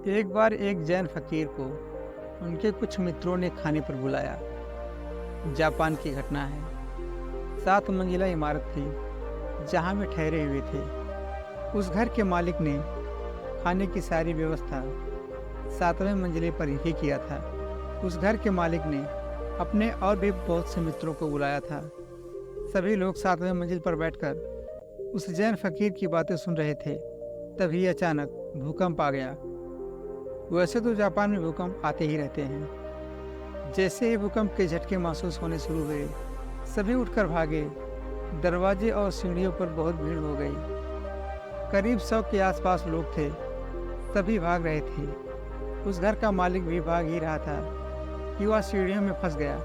एक बार एक जैन फकीर को उनके कुछ मित्रों ने खाने पर बुलाया। जापान की घटना है। 7 मंजिला इमारत थी जहां वे ठहरे हुए थे। उस घर के मालिक ने खाने की सारी व्यवस्था 7वें मंजिले पर ही किया था। उस घर के मालिक ने अपने और भी बहुत से मित्रों को बुलाया था। सभी लोग 7वें मंजिल पर बैठकर उस जैन फकीर की बातें सुन रहे थे। तभी अचानक भूकंप आ गया। वैसे तो जापान में भूकंप आते ही रहते हैं। जैसे ही भूकंप के झटके महसूस होने शुरू हुए, सभी उठकर भागे। दरवाजे और सीढ़ियों पर बहुत भीड़ हो गई। करीब 100 के आसपास लोग थे। सभी भाग रहे थे। उस घर का मालिक भी भाग ही रहा था कि वह सीढ़ियों में फंस गया।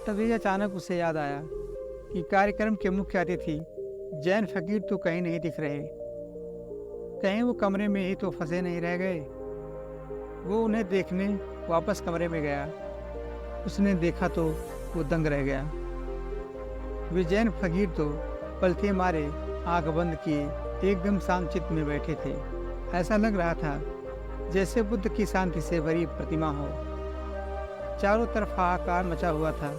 तभी अचानक उसे याद आया कि कार्यक्रम के मुख्य अतिथि जैन फकीर तो कहीं नहीं दिख रहे। कहीं वो कमरे में ही तो फंसे नहीं रह गए। वो उन्हें देखने वापस कमरे में गया। उसने देखा तो वो दंग रह गया। वे जैन फकीर तो पलथे मारे आंख बंद किए एकदम शांत चित्त में बैठे थे। ऐसा लग रहा था जैसे बुद्ध की शांति से भरी प्रतिमा हो। चारों तरफ हाहाकार मचा हुआ था।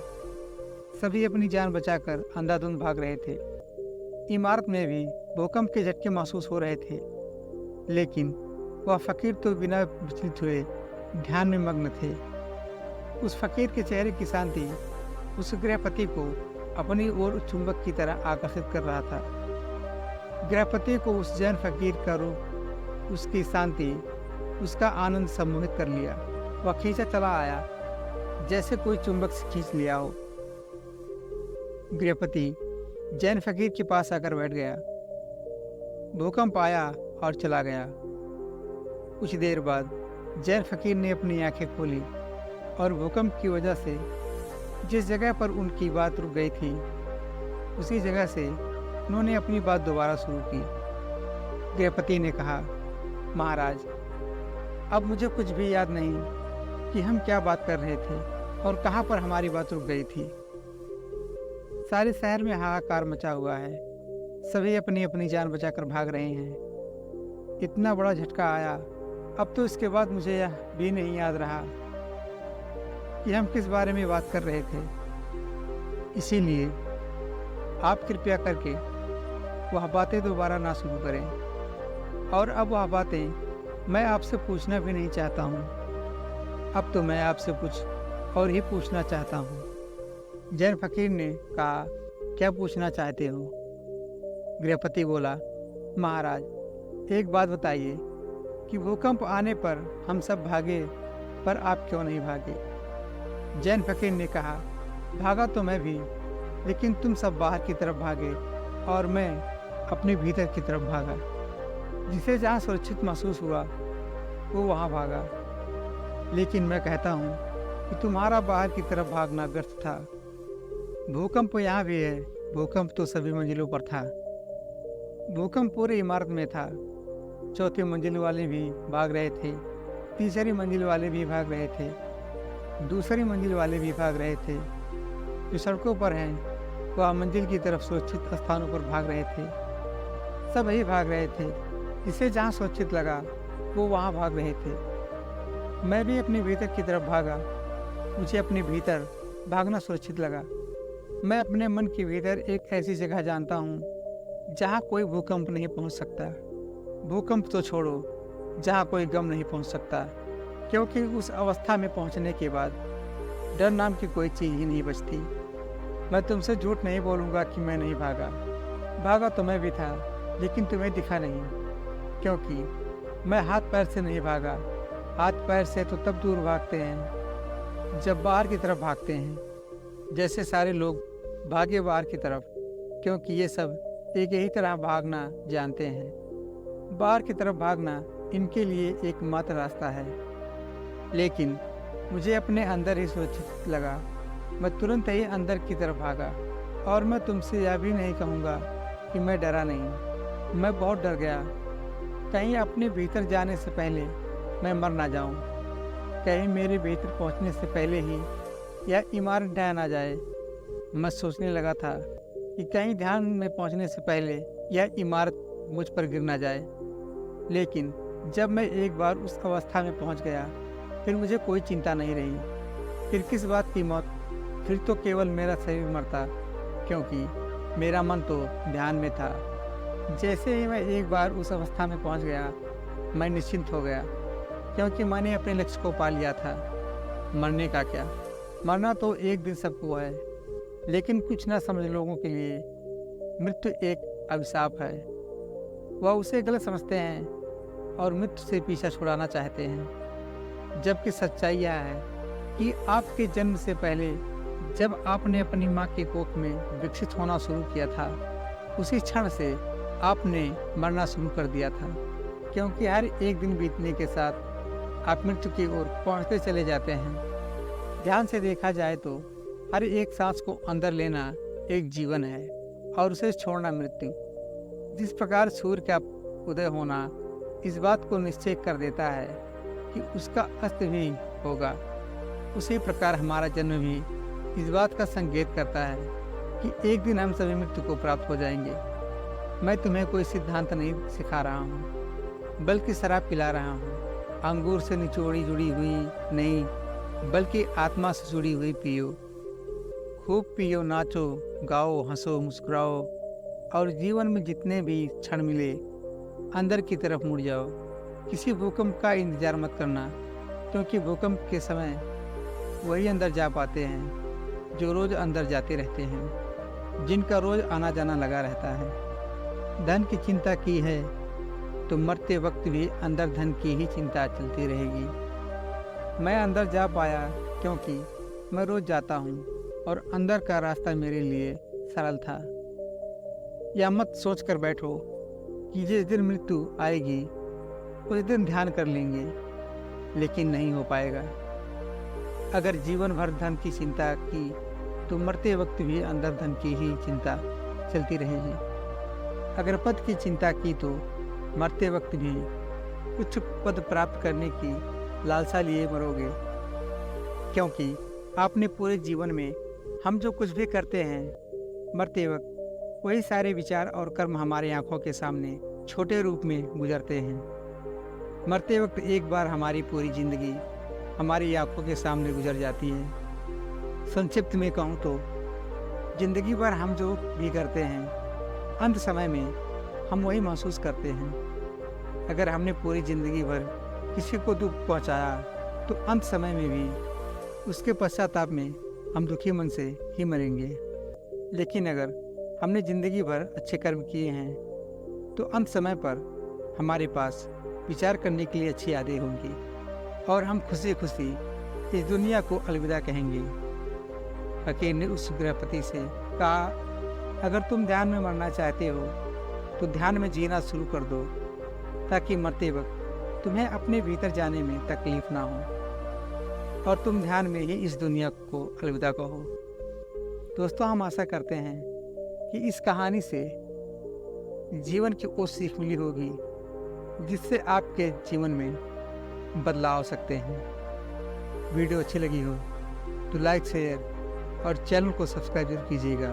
सभी अपनी जान बचाकर अंधाधुंध भाग रहे थे। इमारत में भी भूकंप के झटके महसूस हो रहे थे, लेकिन वह फकीर तो बिना विचलित हुए ध्यान में मग्न थे। उस फकीर के चेहरे की शांति उस गृहपति को अपनी ओर चुंबक की तरह आकर्षित कर रहा था। गृहपति को उस जैन फकीर का रूप, उसकी शांति, उसका आनंद सम्मोहित कर लिया। वह खींचा चला आया जैसे कोई चुंबक से खींच लिया हो। गृहपति जैन फकीर के पास आकर बैठ गया। भूकंप आया और चला गया। कुछ देर बाद जैन फकीर ने अपनी आंखें खोली और भूकंप की वजह से जिस जगह पर उनकी बात रुक गई थी, उसी जगह से उन्होंने अपनी बात दोबारा शुरू की। गृहपति ने कहा, महाराज, अब मुझे कुछ भी याद नहीं कि हम क्या बात कर रहे थे और कहाँ पर हमारी बात रुक गई थी। सारे शहर में हाहाकार मचा हुआ है। सभी अपनी अपनी जान बचाकर भाग रहे हैं। इतना बड़ा झटका आया, अब तो इसके बाद मुझे यह भी नहीं याद रहा कि हम किस बारे में बात कर रहे थे। इसीलिए आप कृपया करके वह बातें दोबारा ना शुरू करें। और अब वह बातें मैं आपसे पूछना भी नहीं चाहता हूँ। अब तो मैं आपसे कुछ और ही पूछना चाहता हूँ। जैन फकीर ने कहा, क्या पूछना चाहते हो? गृहपति बोला, महाराज, एक बात बताइए कि भूकंप आने पर हम सब भागे, पर आप क्यों नहीं भागे? जैन फकीर ने कहा, भागा तो मैं भी, लेकिन तुम सब बाहर की तरफ भागे और मैं अपने भीतर की तरफ भागा। जिसे जहाँ सुरक्षित महसूस हुआ वो वहाँ भागा। लेकिन मैं कहता हूँ कि तुम्हारा बाहर की तरफ भागना व्यर्थ था। भूकंप यहाँ भी है। भूकंप तो सभी मंजिलों पर था। भूकंप पूरी इमारत में था। चौथी मंजिल वाले भी भाग रहे थे, तीसरी मंजिल वाले भी भाग रहे थे, दूसरी मंजिल वाले भी भाग रहे थे। जो सड़कों पर हैं वह मंजिल की तरफ सुरक्षित स्थानों पर भाग रहे थे। सब ही भाग रहे थे। जिसे जहाँ सुरक्षित लगा वो वहाँ भाग रहे थे। मैं भी अपने भीतर की तरफ भागा। मुझे अपने भीतर भागना सुरक्षित लगा। मैं अपने मन के भीतर एक ऐसी जगह जानता हूँ जहाँ कोई भूकंप नहीं पहुँच सकता। भूकंप तो छोड़ो, जहाँ कोई गम नहीं पहुँच सकता, क्योंकि उस अवस्था में पहुँचने के बाद डर नाम की कोई चीज़ ही नहीं बचती। मैं तुमसे झूठ नहीं बोलूँगा कि मैं नहीं भागा। भागा तो मैं भी था, लेकिन तुम्हें दिखा नहीं, क्योंकि मैं हाथ पैर से नहीं भागा। हाथ पैर से तो तब दूर भागते हैं जब बाहर की तरफ भागते हैं। जैसे सारे लोग भागे बाहर की तरफ, क्योंकि ये सब एक ही तरह भागना जानते हैं। बाहर की तरफ भागना इनके लिए एकमात्र रास्ता है। लेकिन मुझे अपने अंदर ही सुरक्षित लगा। मैं तुरंत ही अंदर की तरफ भागा। और मैं तुमसे यह भी नहीं कहूँगा कि मैं डरा नहीं। मैं बहुत डर गया। कहीं अपने भीतर जाने से पहले मैं मर ना जाऊँ। कहीं मेरे भीतर पहुँचने से पहले ही यह इमारत ढह ना जाए। मैं सोचने लगा था कि कहीं ध्यान में पहुँचने से पहले यह इमारत मुझ पर गिर ना जाए। लेकिन जब मैं एक बार उस अवस्था में पहुंच गया, फिर मुझे कोई चिंता नहीं रही। फिर किस बात की मौत? फिर तो केवल मेरा शरीर मरता, क्योंकि मेरा मन तो ध्यान में था। जैसे ही मैं एक बार उस अवस्था में पहुंच गया, मैं निश्चिंत हो गया, क्योंकि मैंने अपने लक्ष्य को पा लिया था। मरने का क्या, मरना तो एक दिन सबको है, लेकिन कुछ ना समझ लोगों के लिए मृत्यु एक अभिशाप है। वह उसे गलत समझते हैं और मृत्यु से पीछा छुड़ाना चाहते हैं, जबकि सच्चाई यह है कि आपके जन्म से पहले जब आपने अपनी माँ के कोख में विकसित होना शुरू किया था, उसी क्षण से आपने मरना शुरू कर दिया था, क्योंकि हर एक दिन बीतने के साथ आप मृत्यु की ओर पहुँचते चले जाते हैं। ध्यान से देखा जाए तो हर एक सांस को अंदर लेना एक जीवन है और उसे छोड़ना मृत्यु। जिस प्रकार सूर्य का उदय होना इस बात को निश्चय कर देता है कि उसका अस्त भी होगा, उसी प्रकार हमारा जन्म भी इस बात का संकेत करता है कि एक दिन हम सभी मृत्यु को प्राप्त हो जाएंगे। मैं तुम्हें कोई सिद्धांत नहीं सिखा रहा हूँ, बल्कि शराब पिला रहा हूँ। अंगूर से निचोड़ी जुड़ी हुई नहीं, बल्कि आत्मा से जुड़ी हुई पियो। खूब पियो, नाचो, गाओ, हंसो, मुस्कुराओ और जीवन में जितने भी क्षण मिले अंदर की तरफ मुड़ जाओ। किसी भूकंप का इंतजार मत करना, क्योंकि भूकंप के समय वही अंदर जा पाते हैं जो रोज अंदर जाते रहते हैं, जिनका रोज आना जाना लगा रहता है। धन की चिंता की है तो मरते वक्त भी अंदर धन की ही चिंता चलती रहेगी। मैं अंदर जा पाया क्योंकि मैं रोज जाता हूँ और अंदर का रास्ता मेरे लिए सरल था। या मत सोच कर बैठो कि जिस दिन मृत्यु आएगी उस दिन ध्यान कर लेंगे, लेकिन नहीं हो पाएगा। अगर जीवन भर धन की चिंता की तो मरते वक्त भी अंदर धन की ही चिंता चलती रहेगी। अगर पद की चिंता की तो मरते वक्त भी कुछ पद प्राप्त करने की लालसा लिए मरोगे, क्योंकि आपने पूरे जीवन में हम जो कुछ भी करते हैं, मरते वक्त वही सारे विचार और कर्म हमारे आंखों के सामने छोटे रूप में गुजरते हैं। मरते वक्त एक बार हमारी पूरी जिंदगी हमारी आंखों के सामने गुजर जाती है। संक्षिप्त में कहूँ तो जिंदगी भर हम जो भी करते हैं, अंत समय में हम वही महसूस करते हैं। अगर हमने पूरी जिंदगी भर किसी को दुख पहुंचाया तो अंत समय में भी उसके पश्चाताप में हम दुखी मन से ही मरेंगे। लेकिन अगर हमने जिंदगी भर अच्छे कर्म किए हैं तो अंत समय पर हमारे पास विचार करने के लिए अच्छी यादें होंगी और हम खुशी खुशी इस दुनिया को अलविदा कहेंगे। फकीर ने उस गृहपति से कहा, अगर तुम ध्यान में मरना चाहते हो तो ध्यान में जीना शुरू कर दो, ताकि मरते वक्त तुम्हें अपने भीतर जाने में तकलीफ ना हो और तुम ध्यान में ही इस दुनिया को अलविदा कहो। दोस्तों, हम आशा करते हैं कि इस कहानी से जीवन की वो सीख मिली होगी जिससे आपके जीवन में बदलाव आ सकते हैं। वीडियो अच्छी लगी हो तो लाइक, शेयर और चैनल को सब्सक्राइब जरूर कीजिएगा।